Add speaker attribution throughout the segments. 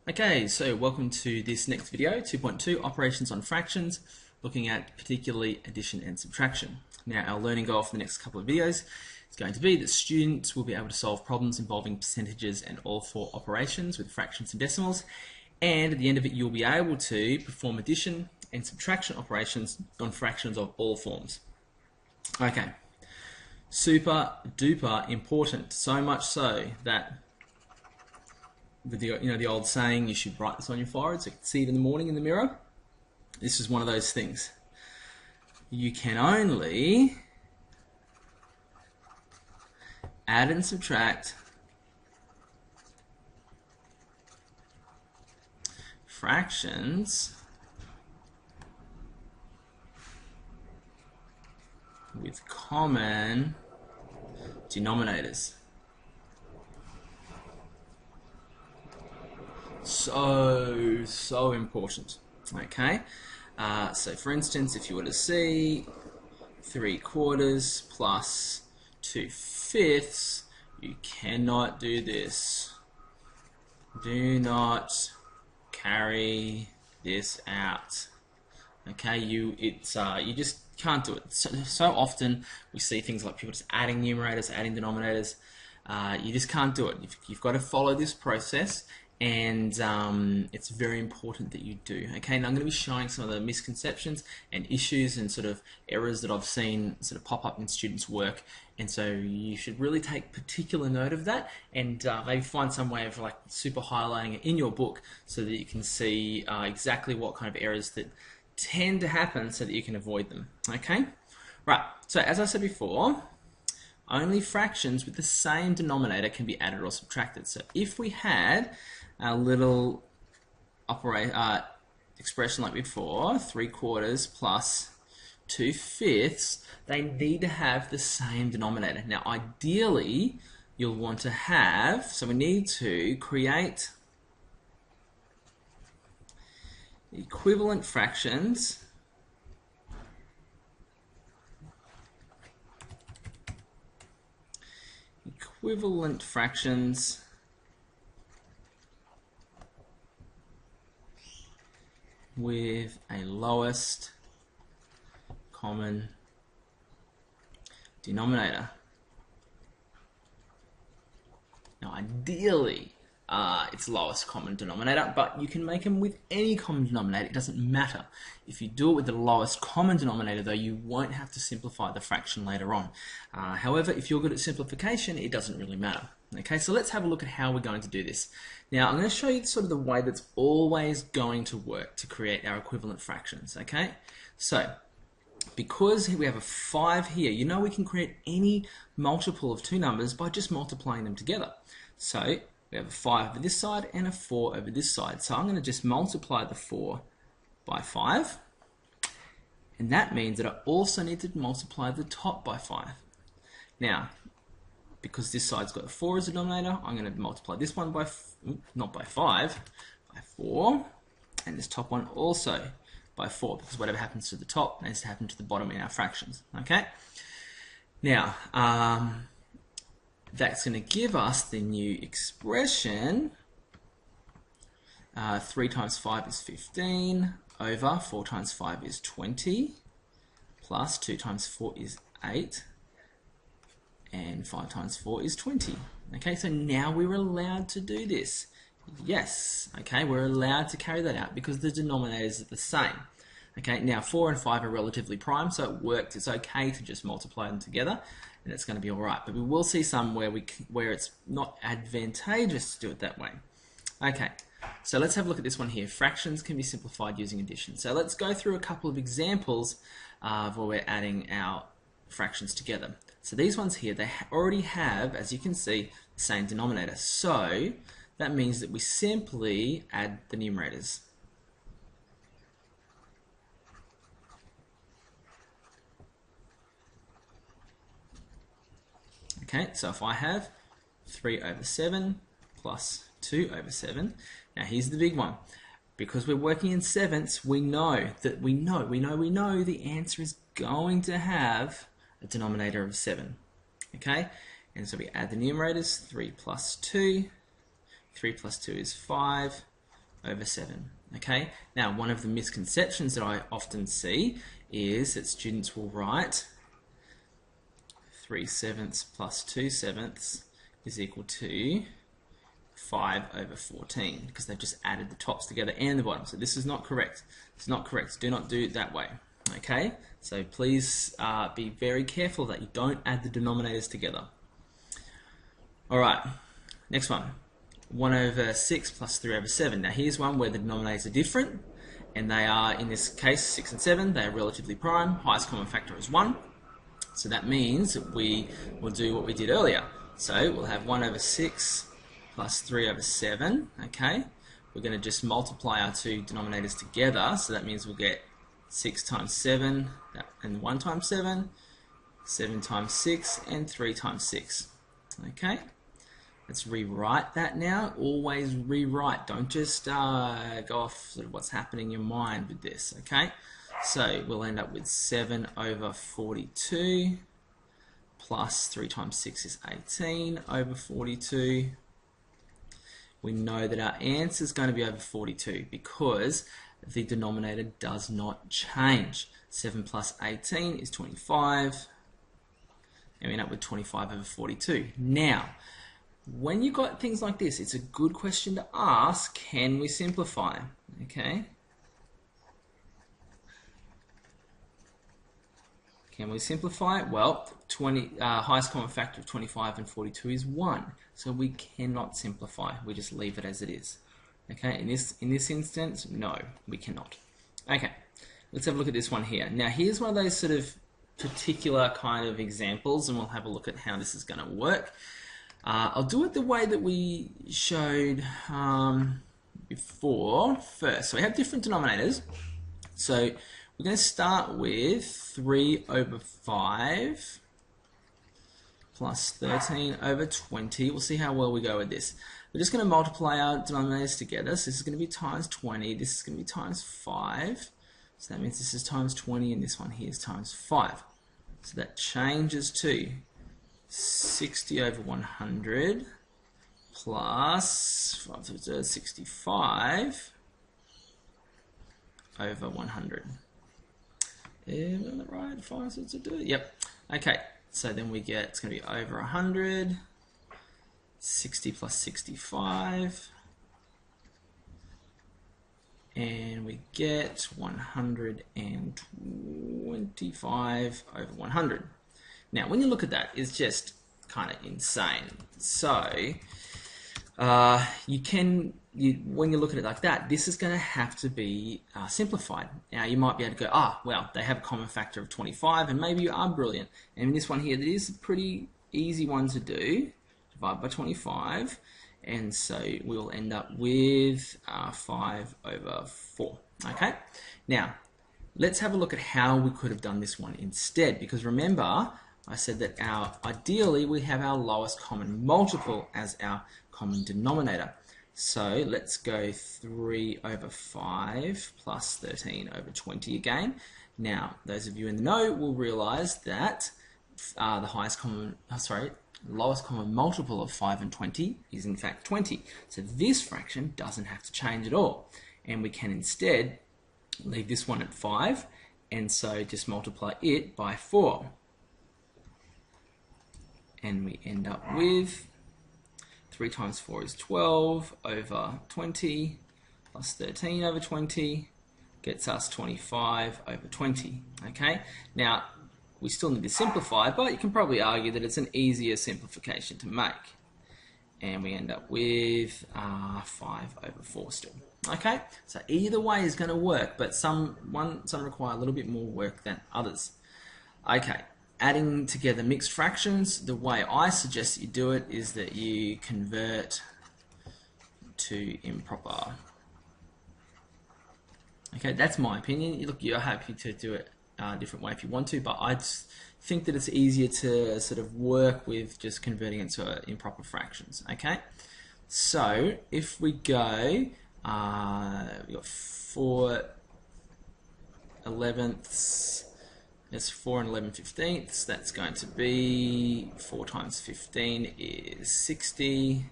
Speaker 1: Okay, so welcome to this next video, 2.2, Operations on Fractions, looking at particularly addition and subtraction. Now, our learning goal for the next couple of videos is going to be that students will be able to solve problems involving percentages and all four operations with fractions and decimals, and at the end of it you'll be able to perform addition and subtraction operations on fractions of all forms. Okay, super duper important, so much so that with the old saying, you should write this on your forehead so you can see it in the morning in the mirror. This is one of those things. You can only add and subtract fractions with common denominators. So important. Okay, so for instance, if you were to see 3/4 plus 2/5, you cannot do this. Do not carry this out. Okay, you just can't do it. So often we see things like people just adding numerators, adding denominators. You just can't do it. You've got to follow this process, and it's very important that you do. Okay, now I'm going to be showing some of the misconceptions and issues and sort of errors that I've seen sort of pop up in students' work, and so you should really take particular note of that, and maybe find some way of like super highlighting it in your book so that you can see exactly what kind of errors that tend to happen so that you can avoid them. Okay, right, so as I said before, only fractions with the same denominator can be added or subtracted. So if we had a little expression like before, 3/4 plus 2/5, they need to have the same denominator. Now ideally you'll want to have, so we need to create equivalent fractions with a lowest common denominator. Now ideally it's lowest common denominator, but you can make them with any common denominator, it doesn't matter. If you do it with the lowest common denominator though, you won't have to simplify the fraction later on. However, if you're good at simplification, it doesn't really matter. Okay, so let's have a look at how we're going to do this. Now I'm going to show you sort of the way that's always going to work to create our equivalent fractions. Okay, so because we have a 5 here, you know we can create any multiple of two numbers by just multiplying them together. So we have a 5 over this side and a 4 over this side. So I'm going to just multiply the 4 by 5. And that means that I also need to multiply the top by 5. Now, because this side's got a 4 as a denominator, I'm going to multiply this one by, not by 5, by 4. And this top one also by 4, because whatever happens to the top needs to happen to the bottom in our fractions. Okay? Now, that's going to give us the new expression. 3 times 5 is 15, over 4 times 5 is 20, plus 2 times 4 is 8, and 5 times 4 is 20. Okay, so now we're allowed to do this. Yes, okay, we're allowed to carry that out because the denominators are the same. Okay, now 4 and 5 are relatively prime, so it works. It's okay to just multiply them together, and it's going to be all right. But we will see some where it's not advantageous to do it that way. Okay, so let's have a look at this one here. Fractions can be simplified using addition. So let's go through a couple of examples of where we're adding our fractions together. So these ones here, they already have, as you can see, the same denominator. So that means that we simply add the numerators. Okay, so if I have 3 over 7 plus 2 over 7, now here's the big one. Because we're working in sevenths, we know the answer is going to have a denominator of 7. Okay, and so we add the numerators, 3 plus 2. 3 plus 2 is 5. over 7. Okay, now one of the misconceptions that I often see is that students will write 3/7 plus 2/7 is equal to 5 over 14 because they've just added the tops together and the bottom. So this is not correct. It's not correct. Do not do it that way. Okay, so please be very careful that you don't add the denominators together. Alright, next one. 1 over 6 plus 3 over 7. Now here's one where the denominators are different, and they are, in this case, 6 and 7. They are relatively prime. Highest common factor is 1. So that means that we will do what we did earlier. So we'll have 1 over 6 plus 3 over 7. Okay, we're going to just multiply our two denominators together. So that means we'll get 6 times 7 and 1 times 7, 7 times 6, and 3 times 6. Okay. Let's rewrite that now. Always rewrite. Don't just go off sort of what's happening in your mind with this, okay? So we'll end up with 7 over 42 plus 3 times 6 is 18 over 42. We know that our answer is going to be over 42 because the denominator does not change. 7 plus 18 is 25. And we end up with 25 over 42. Now, when you've got things like this, it's a good question to ask, can we simplify? Okay. Can we simplify? Well, highest common factor of 25 and 42 is 1. So we cannot simplify. We just leave it as it is. Okay, in this instance, no, we cannot. Okay, let's have a look at this one here. Now here's one of those sort of particular kind of examples, and we'll have a look at how this is going to work. I'll do it the way that we showed before first. So we have different denominators. So we're going to start with 3 over 5 plus 13 over 20. We'll see how well we go with this. We're just going to multiply our denominators together. So this is going to be times 20. This is going to be times 5. So that means this is times 20 and this one here is times 5. So that changes to 60 over 100 plus 5 to the third, 65 over 100. Am I on the right? 5 to do it? Yep. Okay. So then we get, it's going to be over 100. 60 plus 65. And we get 125 over 100. Now, when you look at that, it's just kind of insane. So, when you look at it like that, this is going to have to be simplified. Now, you might be able to go, well, they have a common factor of 25, and maybe you are brilliant. And in this one here, it is a pretty easy one to do. Divide by 25, and so we'll end up with 5 over 4. Okay, now let's have a look at how we could have done this one instead, because remember I said that ideally we have our lowest common multiple as our common denominator. So let's go 3 over 5 plus 13 over 20 again. Now those of you in the know will realize that lowest common multiple of 5 and 20 is in fact 20. So this fraction doesn't have to change at all. And we can instead leave this one at 5, and so just multiply it by 4. And we end up with 3 times 4 is 12 over 20 plus 13 over 20 gets us 25 over 20. Okay, now we still need to simplify, but you can probably argue that it's an easier simplification to make. And we end up with 5 over 4 still. Okay, so either way is going to work, but some require a little bit more work than others. Okay, adding together mixed fractions, the way I suggest that you do it is that you convert to improper. Okay, that's my opinion. Look, you're happy to do it a different way if you want to, but I just think that it's easier to sort of work with just converting it to improper fractions. Okay, so if we go, we got 4 11ths, that's 4 and 11 15ths, that's going to be 4 times 15 is 60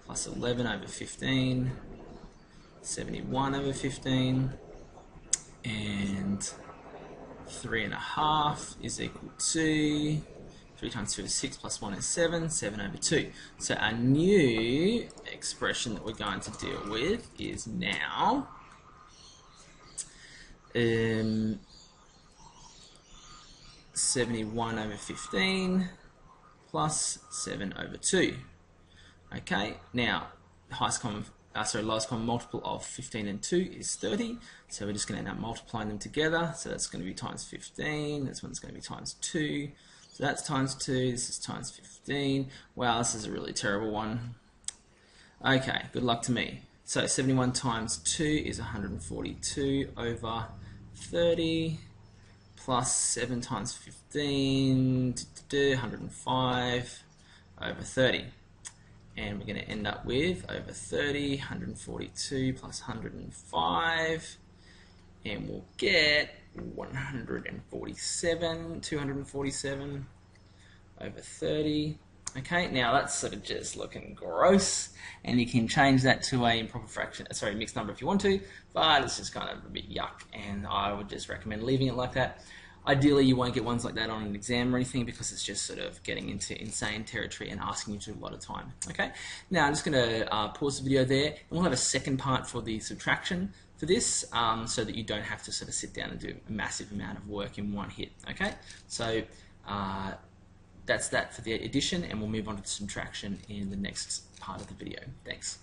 Speaker 1: plus 11 over 15 71 over 15, and 3.5 is equal to 3 times 2 is 6 plus 1 is 7, 7 over 2. So our new expression that we're going to deal with is now 71 over 15 plus 7 over 2. Okay, now lowest common multiple of 15 and 2 is 30, so we're just going to end up multiplying them together. So that's going to be times 15, this one's going to be times 2, so that's times 2, this is times 15. Wow, this is a really terrible one. Okay, good luck to me. So 71 times 2 is 142 over 30, plus 7 times 15, 105 over 30. And we're going to end up with over 30, 142 plus 105, and we'll get 247 over 30. Okay, now that's sort of just looking gross, and you can change that to a improper fraction, sorry, mixed number if you want to, but it's just kind of a bit yuck, and I would just recommend leaving it like that. Ideally, you won't get ones like that on an exam or anything because it's just sort of getting into insane territory and asking you to do a lot of time. Okay, now I'm just going to pause the video there, and we'll have a second part for the subtraction for this, so that you don't have to sort of sit down and do a massive amount of work in one hit. Okay, so that's that for the addition, and we'll move on to the subtraction in the next part of the video. Thanks.